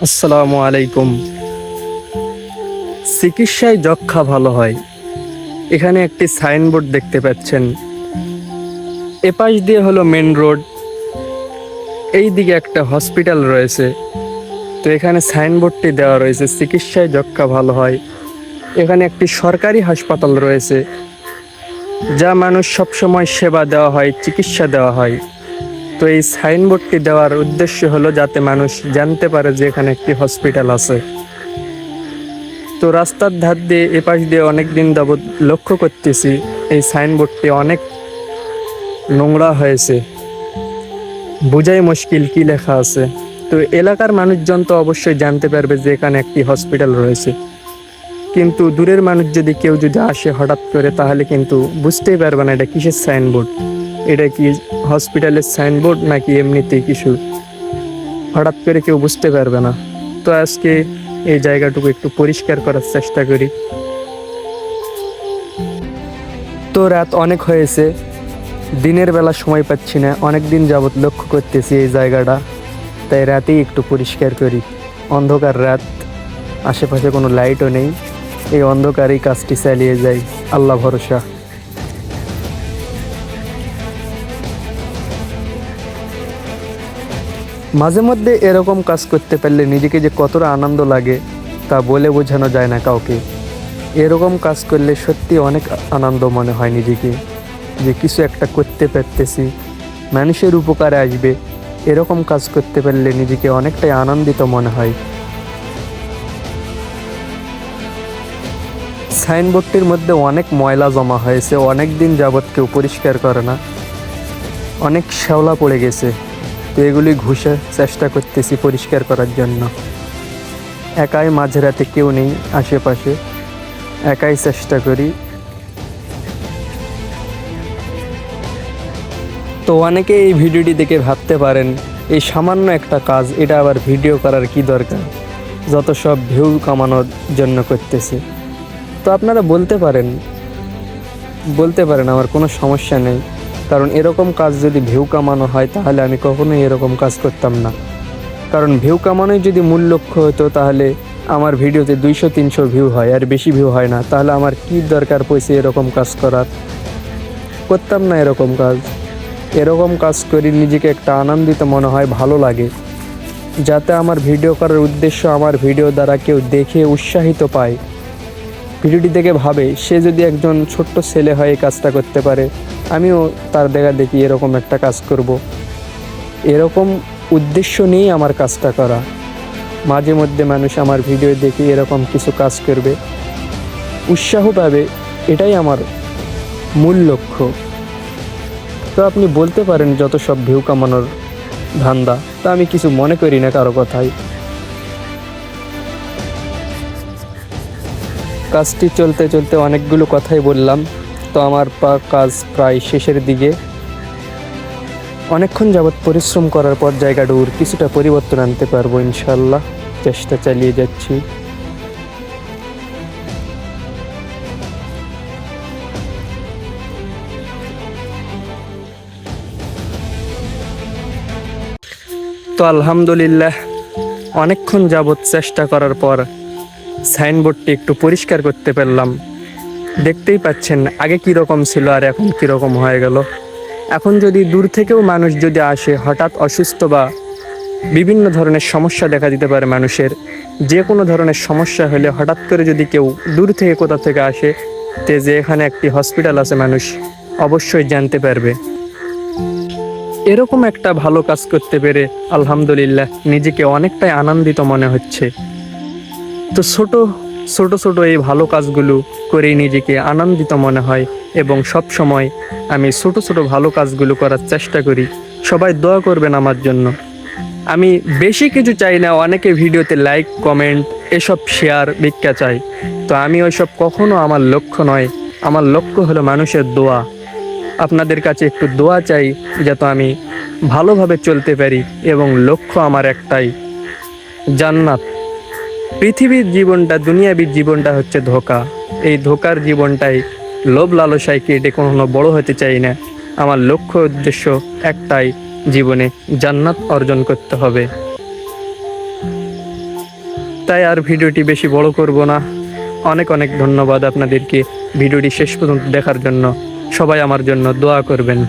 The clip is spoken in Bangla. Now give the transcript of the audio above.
আসসালামু আলাইকুম। চিকিৎসায় যক্ষা ভালো হয়, এখানে একটি সাইনবোর্ড দেখতে পাচ্ছেন। এপাশ দিয়ে হলো মেন রোড, এই দিকে একটা হসপিটাল রয়েছে। তো এখানে সাইনবোর্ডটি দেওয়া রয়েছে চিকিৎসায় যক্ষা ভালো হয়। এখানে একটি সরকারি হাসপাতাল রয়েছে, যা মানুষ সবসময় সেবা দেওয়া হয়, চিকিৎসা দেওয়া হয়। তো এই সাইনবোর্ডটি দেওয়ার উদ্দেশ্য হলো যাতে মানুষ জানতে পারে যে এখানে একটি হসপিটাল আছে। তো রাস্তার ধার দিয়ে এপাশ দিয়ে অনেক দিন যাবৎ লক্ষ্য করতেছি এই সাইনবোর্ডটি অনেক নোংরা হয়েছে, বোঝাই মুশকিল কি লেখা আছে। তো এলাকার মানুষজন তো অবশ্যই জানতে পারবে যে এখানে একটি হসপিটাল রয়েছে, কিন্তু দূরের মানুষ যদি আসে হঠাৎ করে, তাহলে কিন্তু বুঝতেই পারবে না এটা কিসের সাইনবোর্ড, এটা কি হসপিটালের সাইনবোর্ড নাকি এমনিতেই কিছু, হঠাৎ করে কেউ বুঝতে পারবে না। তো আজকে এই জায়গাটুকু একটু পরিষ্কার করার চেষ্টা করি। তো রাত অনেক হয়েছে, দিনের বেলা সময় পাচ্ছি না, অনেক দিন যাবৎ লক্ষ্য করতেছি এই জায়গাটা, তাই রাতেই একটু পরিষ্কার করি। অন্ধকার রাত, আশেপাশে কোনো লাইটও নেই, এই অন্ধকারেই কাজটি চালিয়ে যাই, আল্লাহ ভরসা। মাঝে মধ্যে এরকম কাজ করতে পারলে নিজেকে যে কতটা আনন্দ লাগে তা বলে বোঝানো যায় না কাউকে। এরকম কাজ করলে সত্যি অনেক আনন্দ মনে হয় নিজেকে, যে কিছু একটা করতে পারতেছি, মানুষের উপকারে আসবে, এরকম কাজ করতে পারলে নিজেকে অনেকটাই আনন্দিত মনে হয়। সাইনবোর্ডটির মধ্যে অনেক ময়লা জমা হয়েছে, অনেক দিন যাবৎ কেউ পরিষ্কার করে না, অনেক শ্যাওলা পড়ে গেছে। তো এগুলি ঘুষে চেষ্টা করতেছি পরিষ্কার করার জন্য। একাই, মাঝরাতে কেউ নেই আশেপাশে, একাই চেষ্টা করি। তো অনেকে এই ভিডিওটি দেখে ভাবতে পারেন এই সামান্য একটা কাজ, এটা আবার ভিডিও করার কি দরকার, যত সব ভিউ কামানোর জন্য করতেছে। তো আপনারা বলতে পারেন আমার কোনো সমস্যা নেই, কারণ এরকম কাজ যদি ভিউ কামানো হয় তাহলে আমি কখনোই এরকম কাজ করতাম না। কারণ ভিউ কামানোই যদি মূল লক্ষ্য হতো, তাহলে আমার ভিডিওতে 200-300 ভিউ হয়, আর বেশি ভিউ হয় না, তাহলে আমার কি দরকার পয়সা এরকম কাজ করার, করতাম না এরকম কাজ। এরকম কাজ করি নিজেকে একটা আনন্দিত মনে হয়, ভালো লাগে, যাতে আমার ভিডিও করার উদ্দেশ্য আমার ভিডিও দ্বারা কেউ দেখে উৎসাহিত পায়, ভিডিওটি দেখে ভাবে সে যদি একজন ছোট্ট ছেলে হয়ে কাজটা করতে পারে, আমিও তার দেখা দেখি এরকম একটা কাজ করব। এরকম উদ্দেশ্য নিয়েই আমার কাজটা করা। মাঝে মধ্যে মানুষ আমার ভিডিও দেখে এরকম কিছু কাজ করবে, উৎসাহ পাবে, এটাই আমার মূল লক্ষ্য। তো আপনি বলতে পারেন যত সব ভিউ কামানোর ধান্দা, তা আমি কিছু মনে করি না কারো কথাই। কাজটি চলতে চলতে অনেকগুলো কথাই বললাম, তো আমার কাজ প্রায় শেষের দিকে। অনেকক্ষণ যাবৎ পরিশ্রম করার পর জায়গাটার কিছুটা পরিবর্তন আনতে পারবো ইনশাল্লাহ, চেষ্টা চালিয়ে যাচ্ছি। তো আলহামদুলিল্লাহ, অনেকক্ষণ যাবৎ চেষ্টা করার পর সাইনবোর্ডটি একটু পরিষ্কার করতে পারলাম। দেখতেই পাচ্ছেন আগে কীরকম ছিল আর এখন কীরকম হয়ে গেল। এখন যদি দূর থেকেও মানুষ যদি আসে, হঠাৎ অসুস্থ বা বিভিন্ন ধরনের সমস্যা দেখা দিতে পারে মানুষের, যে কোনো ধরনের সমস্যা হলে হঠাৎ করে যদি কেউ দূর থেকে কোথা থেকে আসে, যে এখানে একটি হসপিটাল আছে, মানুষ অবশ্যই জানতে পারবে। এরকম একটা ভালো কাজ করতে পেরে আলহামদুলিল্লাহ নিজেকে অনেকটাই আনন্দিত মনে হচ্ছে। তো ছোট ছোট এই ভালো কাজগুলো করেই নিজেকে আনন্দিত মনে হয়, এবং সব সময় আমি ছোট ভালো কাজগুলো করার চেষ্টা করি। সবাই দোয়া করবেন আমার জন্য। আমি বেশি কিছু চাই না, অনেকে ভিডিওতে লাইক, কমেন্ট, এসব শেয়ার ভিক্ষা চাই। তো আমি ওইসব কখনো আমার লক্ষ্য নয়, আমার লক্ষ্য হলো মানুষের দোয়া। আপনাদের কাছে একটু দোয়া চাই যাতে আমি ভালোভাবে চলতে পারি, এবং লক্ষ্য আমার একটাই, জান্নাত। পৃথিবীর জীবনটা, দুনিয়াবীর জীবনটা হচ্ছে ধোঁকা। এই ধোঁকার জীবনটাই লোভ লালসায় কেটে কখনো বড় হতে চাই না। আমার লক্ষ্য উদ্দেশ্য একটাই, জীবনে জান্নাত অর্জন করতে হবে। তাই আর ভিডিওটি বেশি বড় করব না। অনেক অনেক ধন্যবাদ আপনাদেরকে ভিডিওটি শেষ পর্যন্ত দেখার জন্য। সবাই আমার জন্য দোয়া করবেন।